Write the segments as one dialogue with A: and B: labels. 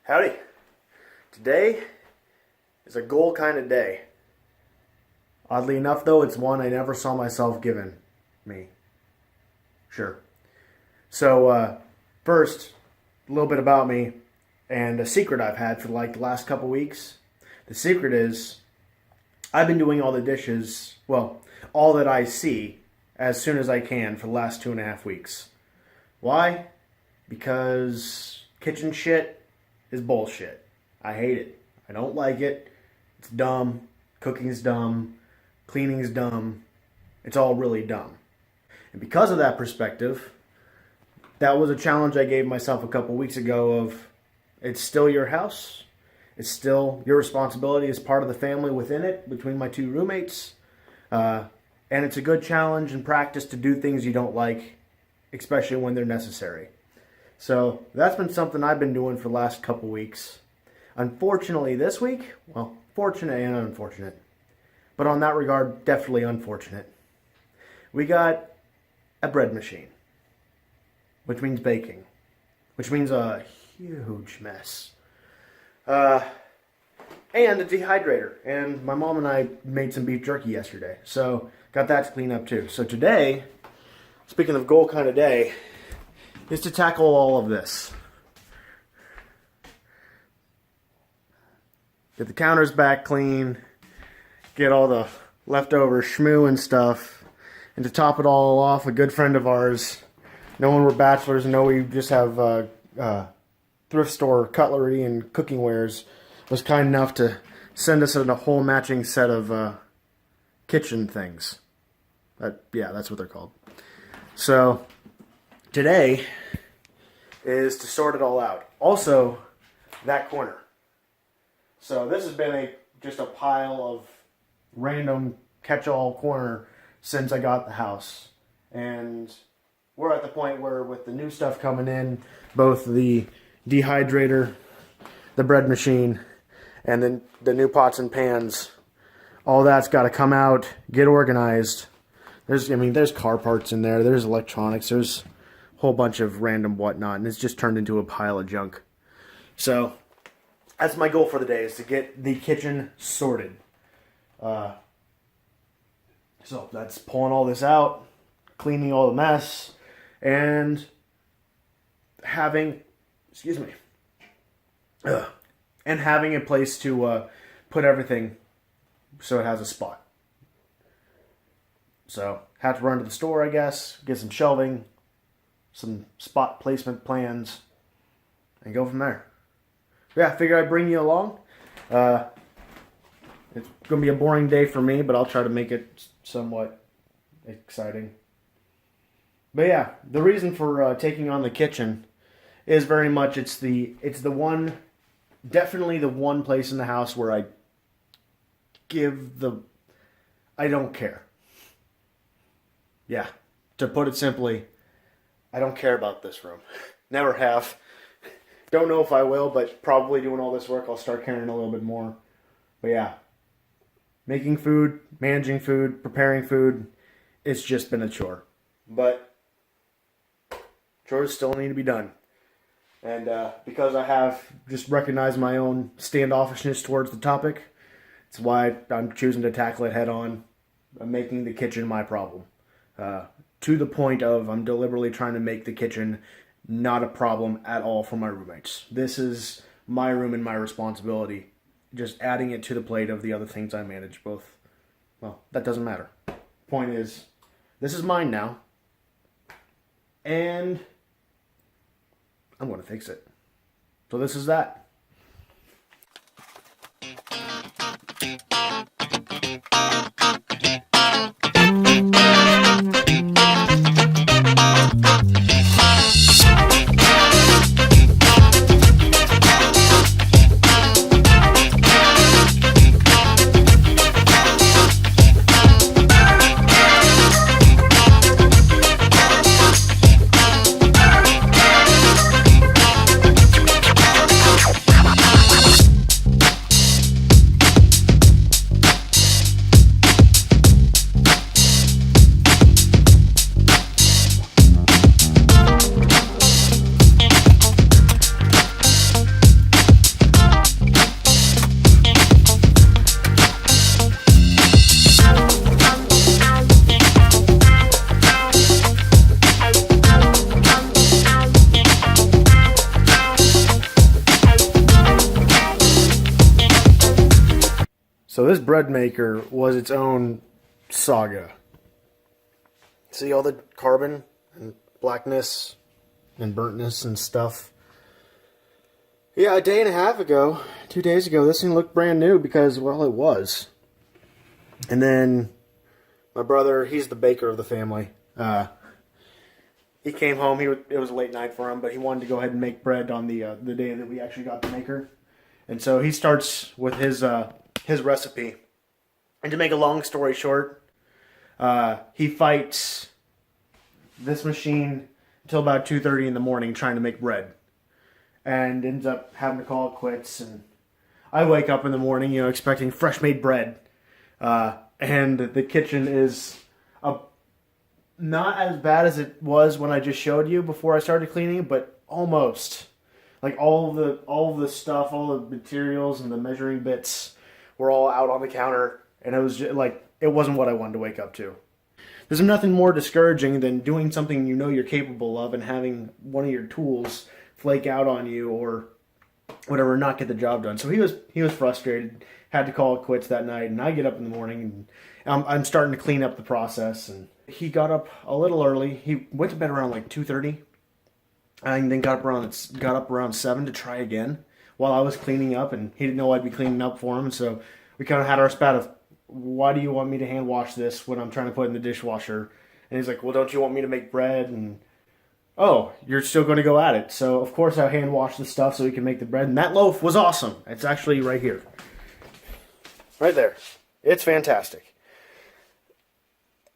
A: Howdy. Today is a goal kind of day. Oddly enough, though, it's one I never saw myself giving me. Sure. So, first, a little bit about me and a secret I've had for like the last couple weeks. The secret is I've been doing all the dishes, well, all that I see as soon as I can for the last 2.5 weeks. Why? Because kitchen shit is bullshit. I hate it. I don't like it. It's dumb. Cooking's dumb. Cleaning's dumb. It's all really dumb. And because of that perspective, that was a challenge I gave myself a couple weeks ago of it's still your house. It's still your responsibility as part of the family within it, between my 2 roommates. And it's a good challenge and practice to do things you don't like, especially when they're necessary. So that's been something I've been doing for the last couple weeks. Unfortunately this week, well, fortunate and unfortunate, but on that regard, definitely unfortunate. We got a bread machine, which means baking, which means a huge mess. And a dehydrator. And my mom and I made some beef jerky yesterday, so got that to clean up too. So today, speaking of goal kind of day, is to tackle all of this. Get the counters back clean, get all the leftover schmoo and stuff, and to top it all off, a good friend of ours, knowing we're bachelors and know we just have thrift store cutlery and cooking wares, was kind enough to send us a whole matching set of kitchen things. Yeah, that's what they're called. So today is to sort it all out. Also, that corner. So this has been just a pile of random catch-all corner since I got the house. And we're at the point where with the new stuff coming in, both the dehydrator, the bread machine, and then the new pots and pans, all that's got to come out, get organized. There's car parts in there, there's electronics, there's a whole bunch of random whatnot, and it's just turned into a pile of junk. So that's my goal for the day, is to get the kitchen sorted. So that's pulling all this out, cleaning all the mess, and having, and having a place to put everything so it has a spot. So, have to run to the store, I guess, get some shelving, some spot placement plans, and go from there. Yeah, I figure I'd bring you along. It's going to be a boring day for me, but I'll try to make it somewhat exciting. But yeah, the reason for taking on the kitchen is very much it's the one, definitely the one place in the house where I don't care. Yeah, to put it simply, I don't care about this room. Never have. Don't know if I will, but probably doing all this work, I'll start caring a little bit more. But yeah, making food, managing food, preparing food, it's just been a chore. But chores still need to be done. And because I have just recognized my own standoffishness towards the topic, it's why I'm choosing to tackle it head on. I'm making the kitchen my problem. To the point of I'm deliberately trying to make the kitchen not a problem at all for my roommates. This is my room and my responsibility. Just adding it to the plate of the other things I manage both. Well, that doesn't matter. Point is, this is mine now. And I'm going to fix it. So this is that. So this bread maker was its own saga. See all the carbon and blackness and burntness and stuff. Yeah, a day and a half ago, 2 days ago, this thing looked brand new because, well, it was. And then my brother, he's the baker of the family. He came home. It was a late night for him, but he wanted to go ahead and make bread on the day that we actually got the maker. And so he starts with his recipe. And to make a long story short, he fights this machine until about 2:30 in the morning trying to make bread, and ends up having to call it quits. And I wake up in the morning, expecting fresh made bread, and the kitchen is not as bad as it was when I just showed you before I started cleaning, but almost. Like all the stuff, all the materials and the measuring bits were all out on the counter, and it was just, it wasn't what I wanted to wake up to. There's nothing more discouraging than doing something you're capable of and having one of your tools flake out on you or whatever, not get the job done. So he was frustrated, had to call it quits that night, and I get up in the morning and I'm starting to clean up the process. And he got up a little early. He went to bed around 2:30, and then got up around 7 to try again while I was cleaning up, and he didn't know I'd be cleaning up for him. So we kind of had our spat of, why do you want me to hand wash this when I'm trying to put it in the dishwasher? And he's like, well, don't you want me to make bread? And oh, you're still going to go at it. So of course I hand washed the stuff so he can make the bread, and that loaf was awesome. It's actually right here, right there. It's fantastic.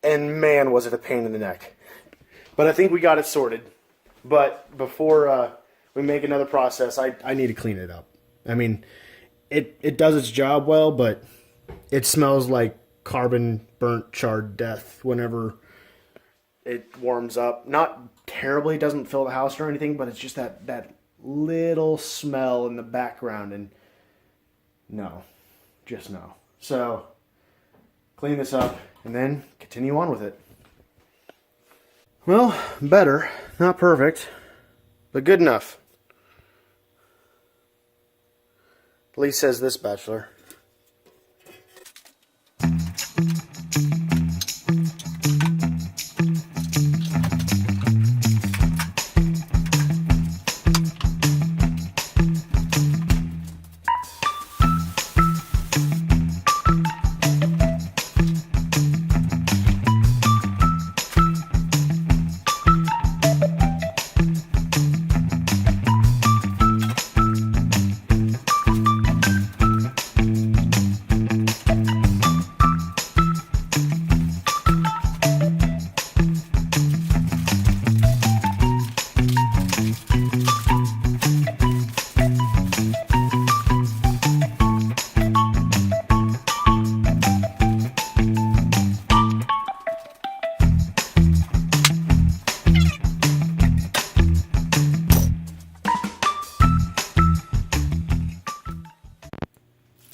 A: And man, was it a pain in the neck. But I think we got it sorted. But before we make another process, I need to clean it up. I mean, it does its job well, but it smells like carbon burnt charred death whenever it warms up. Not terribly, doesn't fill the house or anything, but it's just that little smell in the background, and no, just no. So clean this up and then continue on with it. Well, better. Not perfect, but good enough. At least says this bachelor.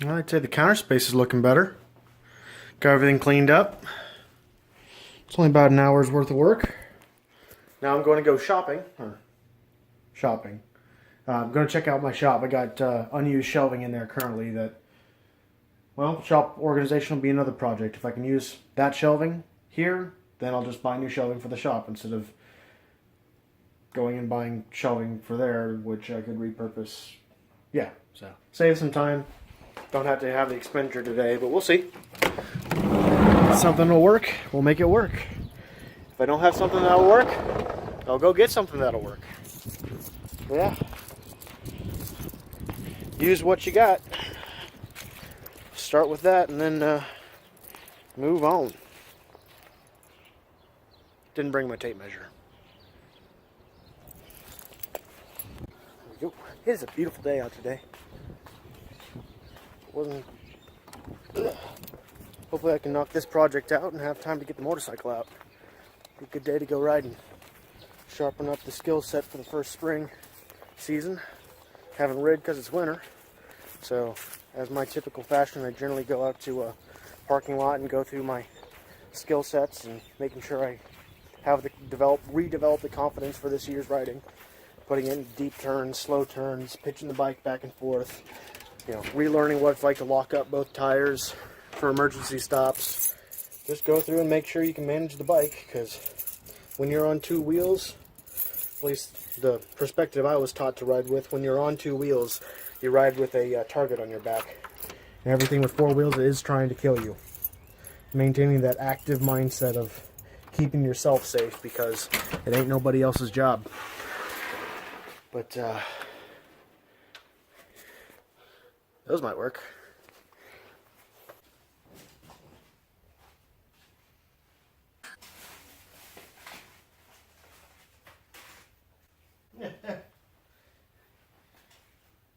A: I'd say the counter space is looking better. Got everything cleaned up. It's only about an hour's worth of work. Now I'm going to go shopping. I'm going to check out my shop. I got unused shelving in there currently that, well, shop organization will be another project. If I can use that shelving here, then I'll just buy new shelving for the shop instead of going and buying shelving for there, which I could repurpose. Yeah, so save some time. Don't have to have the expenditure today, but we'll see. If something will work, we'll make it work. If I don't have something that'll work, I'll go get something that'll work. Yeah. Use what you got. Start with that and then move on. Didn't bring my tape measure. There we go. It is a beautiful day out today. Hopefully I can knock this project out and have time to get the motorcycle out. Be a good day to go riding. Sharpen up the skill set for the first spring season. Haven't rid because it's winter. So, as my typical fashion, I generally go out to a parking lot and go through my skill sets and making sure I have redevelop the confidence for this year's riding. Putting in deep turns, slow turns, pitching the bike back and forth, relearning what it's like to lock up both tires for emergency stops. Just go through and make sure you can manage the bike, because when you're on two wheels, at least the perspective I was taught to ride with, when you're on two wheels, you ride with a target on your back. And everything with four wheels is trying to kill you. Maintaining that active mindset of keeping yourself safe, because it ain't nobody else's job. But those might work.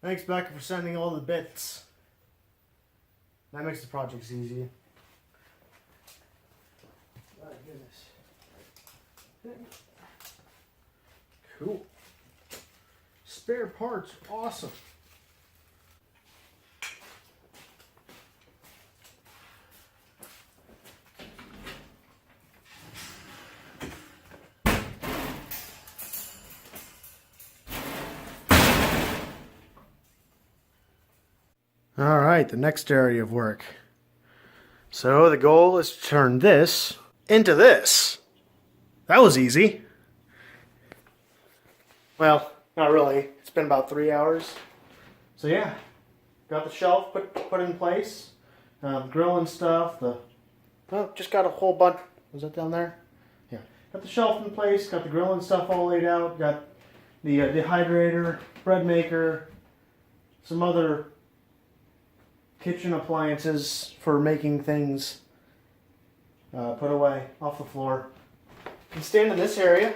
A: Thanks, Becca, for sending all the bits. That makes the projects easy. My goodness. Cool. Spare parts, awesome. All right, the next area of work. So the goal is to turn this into this. That was easy. Well, not really. It's been about 3 hours. So yeah, got the shelf put in place. The grill and stuff. Just got a whole bunch. Was that down there? Yeah. Got the shelf in place. Got the grill and stuff all laid out. Got the dehydrator, bread maker, some other kitchen appliances for making things put away off the floor. You can stand in this area.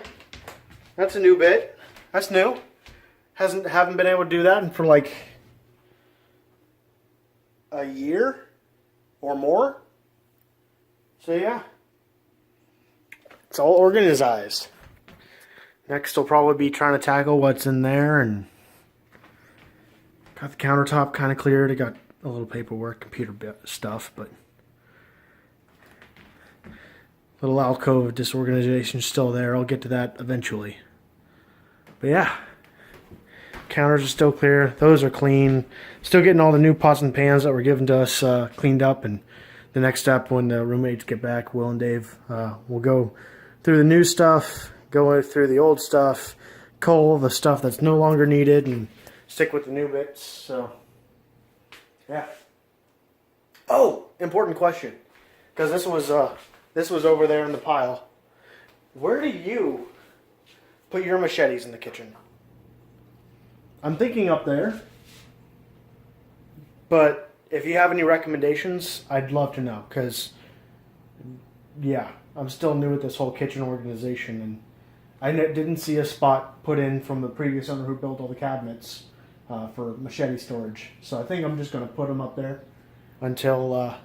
A: That's a new bit. That's new. Haven't been able to do that for like a year or more. So yeah, it's all organized. Next will probably be trying to tackle what's in there, and got the countertop kind of cleared. I got a little paperwork, computer stuff, but little alcove disorganization still there. I'll get to that eventually. But yeah, counters are still clear. Those are clean. Still getting all the new pots and pans that were given to us cleaned up. And the next step, when the roommates get back, Will and Dave, will go through the new stuff, go through the old stuff, cull the stuff that's no longer needed, and stick with the new bits. So yeah. Oh, important question, because this was over there in the pile. Where do you put your machetes in the kitchen? I'm thinking up there, but if you have any recommendations, I'd love to know, because yeah, I'm still new at this whole kitchen organization, and I didn't see a spot put in from the previous owner who built all the cabinets for machete storage. So I think I'm just going to put them up there until, I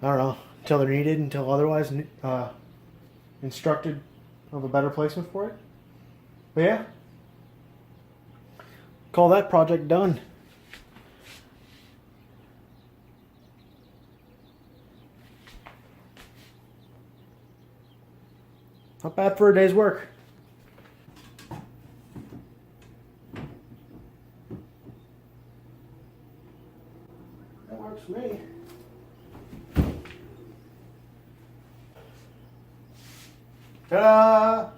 A: don't know, until they're needed, until otherwise instructed of a better placement for it. But yeah, call that project done. Not bad for a day's work. That works for me. Ta-da!